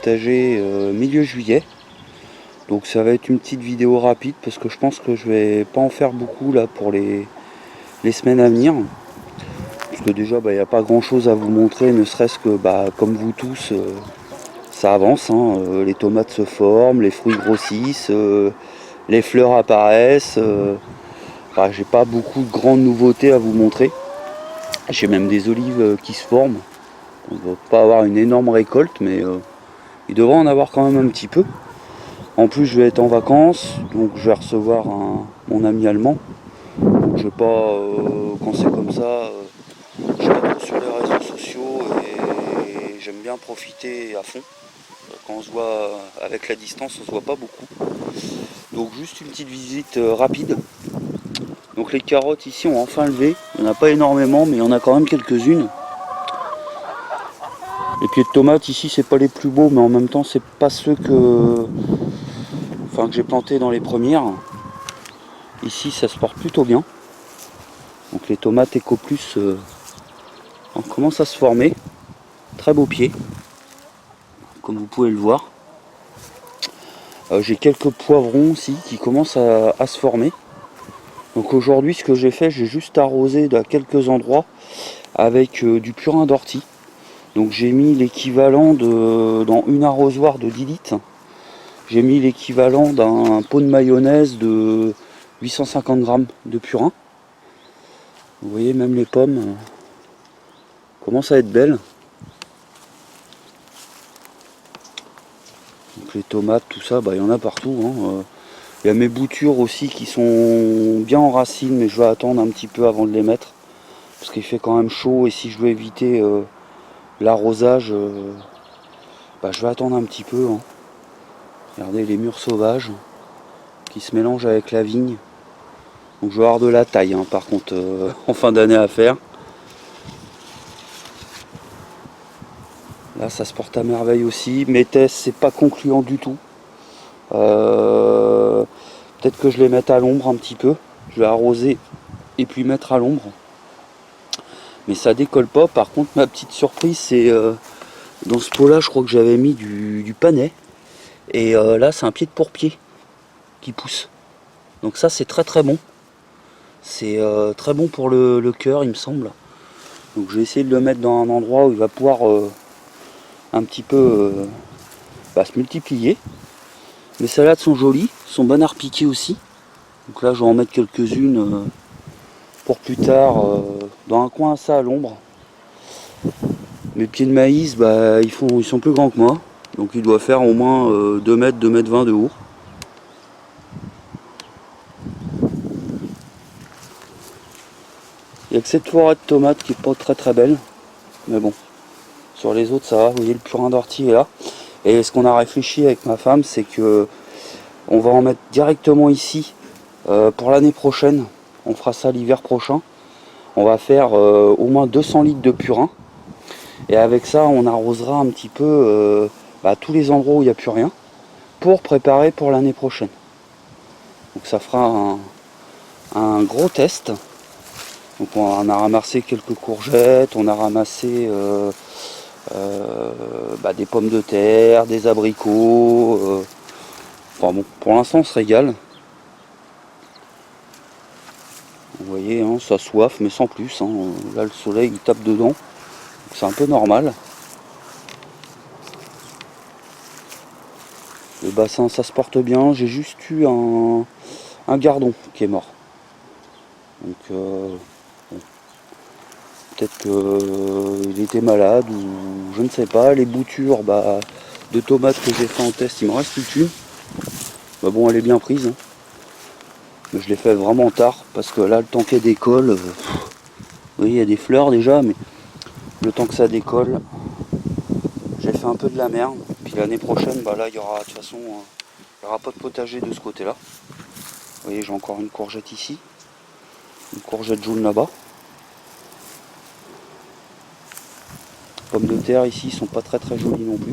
potager milieu juillet. Donc ça va être une petite vidéo rapide parce que je pense que je vais pas en faire beaucoup là pour les semaines à venir. Parce que déjà il n'y a pas grand chose à vous montrer, ne serait-ce que comme vous tous, ça avance. Les tomates se forment, les fruits grossissent, les fleurs apparaissent. J'ai pas beaucoup de grandes nouveautés à vous montrer. J'ai même des olives qui se forment. On ne va pas avoir une énorme récolte, mais il devrait en avoir quand même un petit peu. En plus, je vais être en vacances, donc je vais recevoir mon ami allemand. Donc je vais pas, quand c'est comme ça, je suis pas trop sur les réseaux sociaux et j'aime bien profiter à fond. Quand on se voit avec la distance, on se voit pas beaucoup. Donc juste une petite visite rapide. Donc les carottes ici ont enfin levé. Il n'y en a pas énormément, mais il y en a quand même quelques-unes. Les pieds de tomates ici, c'est pas les plus beaux, mais en même temps, c'est pas ceux que j'ai planté dans les premières. Ici, ça se porte plutôt bien. Donc les tomates Eco Plus commencent à se former. Très beau pied, comme vous pouvez le voir. J'ai quelques poivrons aussi qui commencent à se former. Donc aujourd'hui, ce que j'ai fait, j'ai juste arrosé à quelques endroits avec du purin d'ortie. Donc j'ai mis l'équivalent dans une arrosoir de 10 litres. J'ai mis l'équivalent d'un pot de mayonnaise de 850 grammes de purin. Vous voyez, même les pommes commencent à être belles. Donc les tomates, tout ça, il y en a partout. Il y a mes boutures aussi qui sont bien en racines, mais je vais attendre un petit peu avant de les mettre. Parce qu'il fait quand même chaud et si je veux éviter l'arrosage, je vais attendre un petit peu. Regardez les mûres sauvages qui se mélangent avec la vigne. Donc je vais avoir de la taille par contre en fin d'année à faire. Là ça se porte à merveille aussi. Mes tests c'est pas concluant du tout. Peut-être que je les mette à l'ombre un petit peu. Je vais arroser et puis mettre à l'ombre. Mais ça décolle pas. Par contre ma petite surprise c'est dans ce pot là je crois que j'avais mis du panais. Et là c'est un pied de pourpier qui pousse. Donc ça c'est très très bon. C'est très bon pour le cœur il me semble. Donc je vais essayer de le mettre dans un endroit où il va pouvoir un petit peu se multiplier. Les salades sont jolies, sont bonnes à repiquer aussi. Donc là je vais en mettre quelques-unes pour plus tard dans un coin assez à l'ombre. Mes pieds de maïs ils sont plus grands que moi. Donc ils doivent faire au moins 2 mètres, 2 mètres 20 de haut. Il n'y a que cette forêt de tomates qui n'est pas très très belle. Mais bon, sur les autres ça va. Vous voyez le purin d'ortie est là. Et ce qu'on a réfléchi avec ma femme, c'est que on va en mettre directement ici pour l'année prochaine. On fera ça l'hiver prochain. On va faire au moins 200 litres de purin. Et avec ça, on arrosera un petit peu tous les endroits où il n'y a plus rien pour préparer pour l'année prochaine. Donc ça fera un gros test. Donc on a ramassé quelques courgettes, on a ramassé des pommes de terre, des abricots. Enfin bon, pour l'instant on se régale. Vous voyez, ça soif, mais sans plus. Là le soleil il tape dedans. C'est un peu normal. Le bassin ça se porte bien. J'ai juste eu un gardon qui est mort. Donc peut-être qu'il était malade ou je ne sais pas. Les boutures de tomates que j'ai fait en test, il m'en reste plus qu'une. Bon, elle est bien prise. Mais je l'ai fait vraiment tard parce que là, le temps qu'elle décolle, oui, il y a des fleurs déjà, mais le temps que ça décolle, j'ai fait un peu de la merde. Puis l'année prochaine, là, il y aura de toute façon, il n'y aura pas de potager de ce côté-là. Vous voyez, j'ai encore une courgette ici, une courgette jaune là-bas. Pommes de terre ici sont pas très très jolies non plus.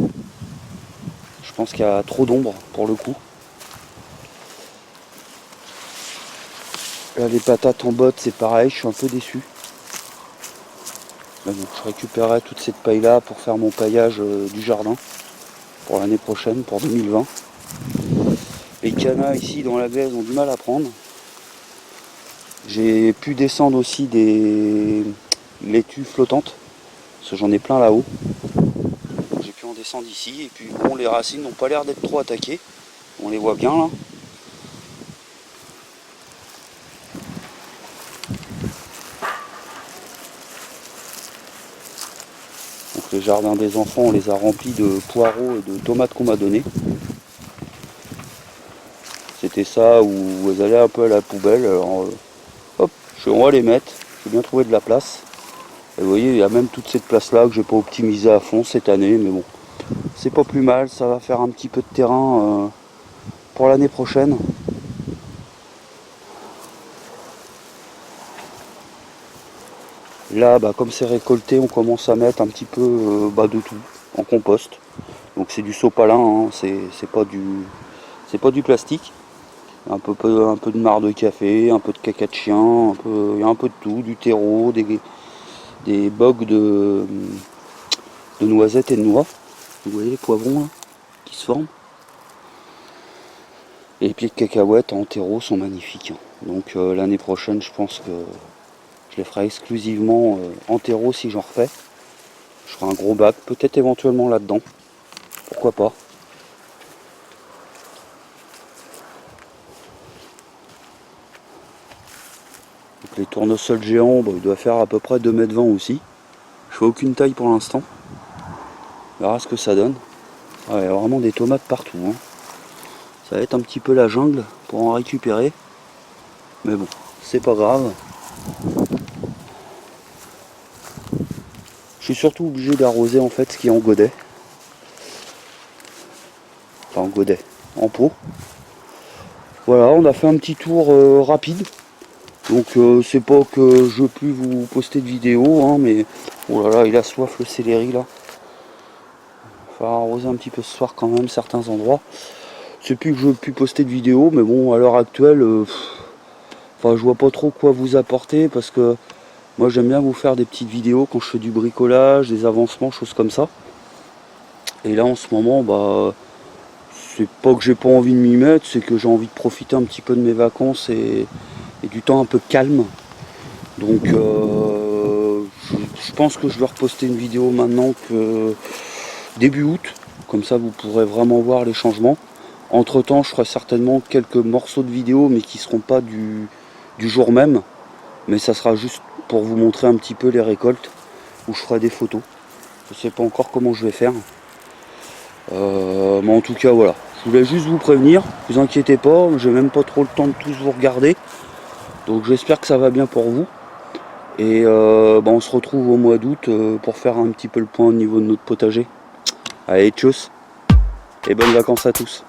Je pense qu'il y a trop d'ombre pour le coup. Là les patates en botte c'est pareil, je suis un peu déçu. Donc je récupérerai toute cette paille là pour faire mon paillage du jardin. pour l'année prochaine, pour 2020. Les canards ici dans la glaise ont du mal à prendre. J'ai pu descendre aussi des laitues flottantes, parce que j'en ai plein là-haut. J'ai pu en descendre ici, et puis bon, les racines n'ont pas l'air d'être trop attaquées. On les voit bien là. Donc les jardins des enfants, on les a remplis de poireaux et de tomates qu'on m'a donné. C'était ça où elles allaient un peu à la poubelle. Alors, hop, on va les mettre. J'ai bien trouvé de la place. Et vous voyez, il y a même toute cette place là que j'ai pas optimisé à fond cette année, mais bon, c'est pas plus mal. Ça va faire un petit peu de terrain pour l'année prochaine. Là, comme c'est récolté, on commence à mettre un petit peu de tout en compost. Donc c'est du sopalin, hein, c'est pas du plastique. Un peu de marc de café, un peu de caca de chien, il y a un peu de tout, du terreau, des bogues de noisettes et de noix. Vous voyez les poivrons là, qui se forment. Et les pieds de cacahuètes en terreau sont magnifiques. Donc l'année prochaine, je pense que je les ferai exclusivement en terreau si j'en refais. Je ferai un gros bac, peut-être éventuellement là-dedans. Pourquoi pas. Donc les tournesols géants, il doit faire à peu près 2,20 m aussi. Je fais aucune taille pour l'instant. On verra ce que ça donne. Il y a vraiment des tomates partout. Hein. Ça va être un petit peu la jungle pour en récupérer. Mais bon, c'est pas grave. Je suis surtout obligé d'arroser en fait ce qui est en godet. Enfin en godet, en pot. Voilà, on a fait un petit tour rapide. Donc c'est pas que je veux plus vous poster de vidéos, hein, mais oh là là, il a soif le céleri là. Il va falloir arroser un petit peu ce soir quand même certains endroits. C'est plus que je veux plus poster de vidéos, mais bon, à l'heure actuelle, je vois pas trop quoi vous apporter parce que moi j'aime bien vous faire des petites vidéos quand je fais du bricolage, des avancements, choses comme ça. Et là en ce moment, c'est pas que j'ai pas envie de m'y mettre, c'est que j'ai envie de profiter un petit peu de mes vacances et du temps un peu calme. Donc je pense que je vais reposter une vidéo maintenant que début août, comme ça vous pourrez vraiment voir les changements. Entre temps je ferai certainement quelques morceaux de vidéos mais qui seront pas du jour même, mais ça sera juste pour vous montrer un petit peu les récoltes où je ferai des photos. Je sais pas encore comment je vais faire, mais en tout cas voilà, je voulais juste vous prévenir, vous inquiétez pas, j'ai même pas trop le temps de tous vous regarder, donc j'espère que ça va bien pour vous. Et on se retrouve au mois d'août pour faire un petit peu le point au niveau de notre potager. Allez, tchuss et bonnes vacances à tous.